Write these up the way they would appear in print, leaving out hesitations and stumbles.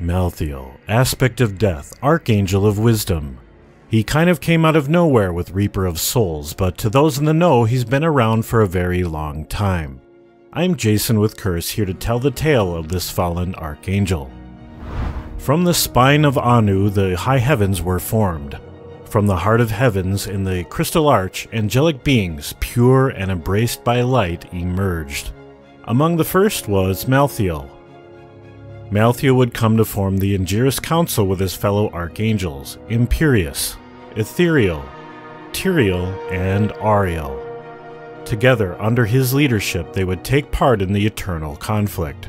Malthael, aspect of death, Archangel of wisdom. He kind of came out of nowhere with Reaper of Souls, but to those in the know, he's been around for a very long time. I'm Jason with Curse, here to tell the tale of this fallen Archangel. From the spine of Anu, the high heavens were formed. From the heart of heavens, in the crystal arch, angelic beings, pure and embraced by light, emerged. Among the first was Malthael. Malthael would come to form the Angiris Council with his fellow archangels, Imperius, Ethereal, Tyrael, and Ariel. Together, under his leadership, they would take part in the eternal conflict,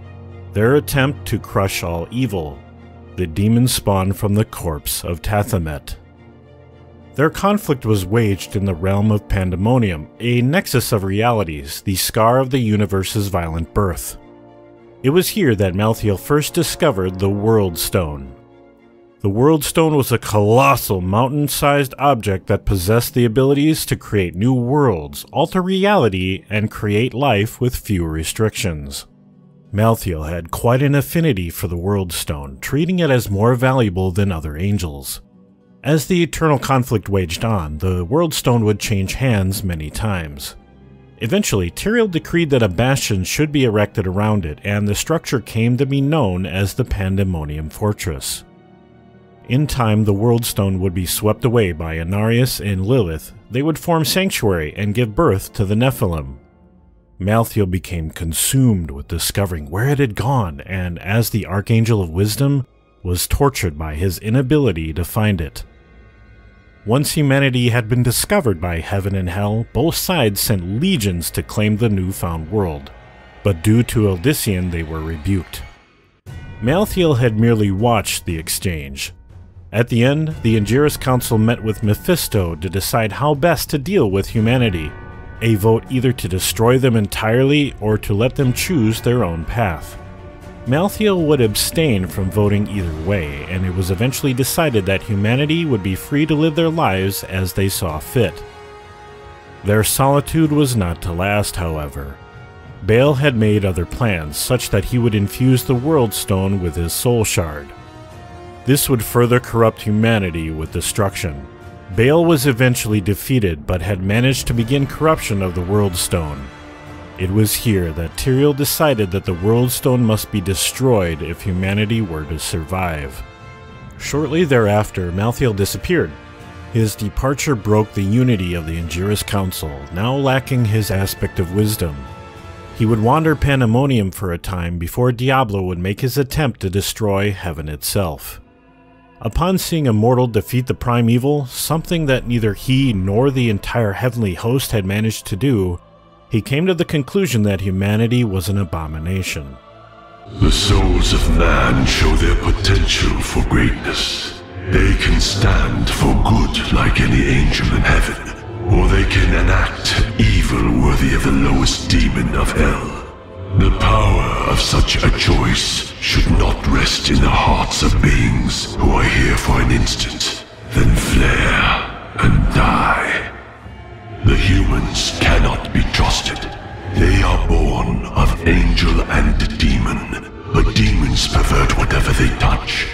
their attempt to crush all evil, the demon spawned from the corpse of Tathamet. Their conflict was waged in the realm of Pandemonium, a nexus of realities, the scar of the universe's violent birth. It was here that Malthael first discovered the World Stone. The World Stone was a colossal mountain-sized object that possessed the abilities to create new worlds, alter reality, and create life with few restrictions. Malthael had quite an affinity for the World Stone, treating it as more valuable than other angels. As the eternal conflict waged on, the World Stone would change hands many times. Eventually, Tyrael decreed that a bastion should be erected around it, and the structure came to be known as the Pandemonium Fortress. In time, the World Stone would be swept away by Inarius and Lilith. They would form sanctuary and give birth to the Nephilim. Malthael became consumed with discovering where it had gone, and as the Archangel of Wisdom, was tortured by his inability to find it. Once humanity had been discovered by heaven and hell, both sides sent legions to claim the newfound world, but due to Eldician they were rebuked. Malthael had merely watched the exchange. At the end, the Angiris Council met with Mephisto to decide how best to deal with humanity, a vote either to destroy them entirely or to let them choose their own path. Malthael would abstain from voting either way, and it was eventually decided that humanity would be free to live their lives as they saw fit. Their solitude was not to last, however. Baal had made other plans, such that he would infuse the World Stone with his soul shard. This would further corrupt humanity with destruction. Baal was eventually defeated, but had managed to begin corruption of the World Stone. It was here that Tyrael decided that the World Stone must be destroyed if humanity were to survive. Shortly thereafter, Malthael disappeared. His departure broke the unity of the Angiris Council, now lacking his aspect of wisdom. He would wander Pandemonium for a time before Diablo would make his attempt to destroy heaven itself. Upon seeing a mortal defeat the prime evil, something that neither he nor the entire heavenly host had managed to do, he came to the conclusion that humanity was an abomination. The souls of man show their potential for greatness. They can stand for good like any angel in heaven, or they can enact evil worthy of the lowest demon of hell. The power of such a choice should not rest in the hearts of beings who are here for an instant, then flare and die. The humans cannot be trusted. They are born of angel and demon, but demons pervert whatever they touch.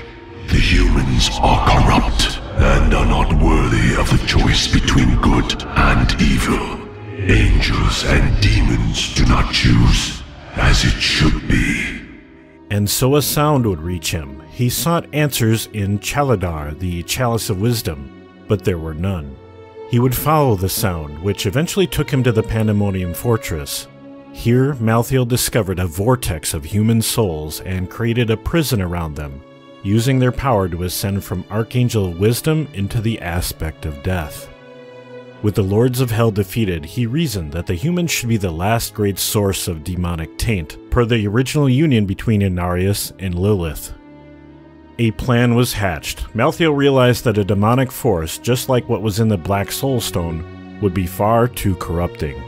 The humans are corrupt and are not worthy of the choice between good and evil. Angels and demons do not choose as it should be. And so a sound would reach him. He sought answers in Chaladar, the Chalice of Wisdom, but there were none. He would follow the sound, which eventually took him to the Pandemonium Fortress. Here, Malthael discovered a vortex of human souls and created a prison around them, using their power to ascend from Archangel of Wisdom into the aspect of death. With the Lords of Hell defeated, he reasoned that the humans should be the last great source of demonic taint, per the original union between Inarius and Lilith. A plan was hatched. Malthael realized that a demonic force, just like what was in the Black Soul Stone, would be far too corrupting.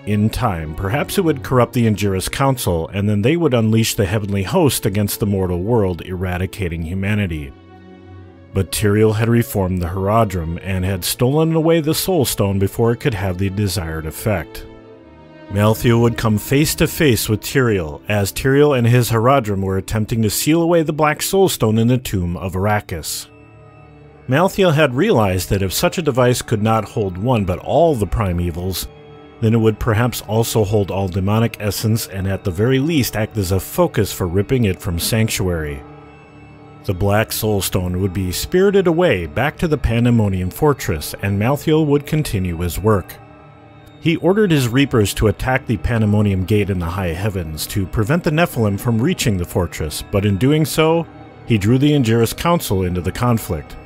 In time, perhaps it would corrupt the Angiris Council, and then they would unleash the heavenly host against the mortal world, eradicating humanity. But Tyrael had reformed the Herodrum and had stolen away the Soul Stone before it could have the desired effect. Malthael would come face to face with Tyrael, as Tyrael and his Haradrim were attempting to seal away the Black Soulstone in the tomb of Arrakis. Malthael had realized that if such a device could not hold one but all the prime evils, then it would perhaps also hold all demonic essence and at the very least act as a focus for ripping it from Sanctuary. The Black Soulstone would be spirited away back to the Pandemonium Fortress, and Malthael would continue his work. He ordered his Reapers to attack the Pandemonium Gate in the high heavens to prevent the Nephilim from reaching the fortress, but in doing so, he drew the Angelus Council into the conflict.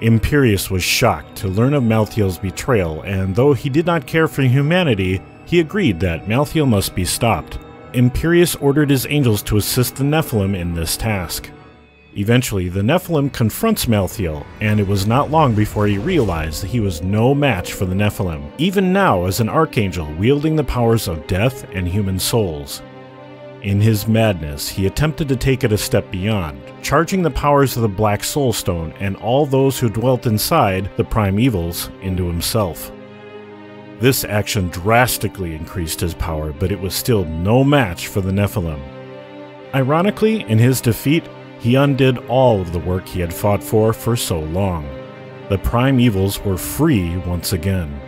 Imperius was shocked to learn of Malthael's betrayal, and though he did not care for humanity, he agreed that Malthael must be stopped. Imperius ordered his angels to assist the Nephilim in this task. Eventually, the Nephilim confronts Malthael, and it was not long before he realized that he was no match for the Nephilim, even now as an archangel wielding the powers of death and human souls. In his madness, he attempted to take it a step beyond, charging the powers of the Black Soulstone and all those who dwelt inside the prime evils into himself. This action drastically increased his power, but it was still no match for the Nephilim. Ironically, in his defeat, he undid all of the work he had fought for so long. The prime evils were free once again.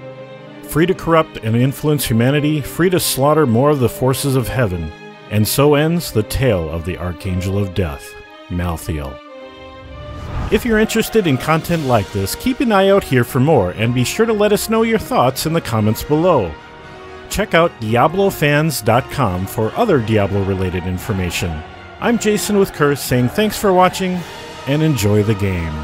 Free to corrupt and influence humanity, free to slaughter more of the forces of heaven, and so ends the tale of the Archangel of Death, Malthael. If you're interested in content like this, keep an eye out here for more, and be sure to let us know your thoughts in the comments below. Check out DiabloFans.com for other Diablo-related information. I'm Jason with Curse saying thanks for watching, and enjoy the game.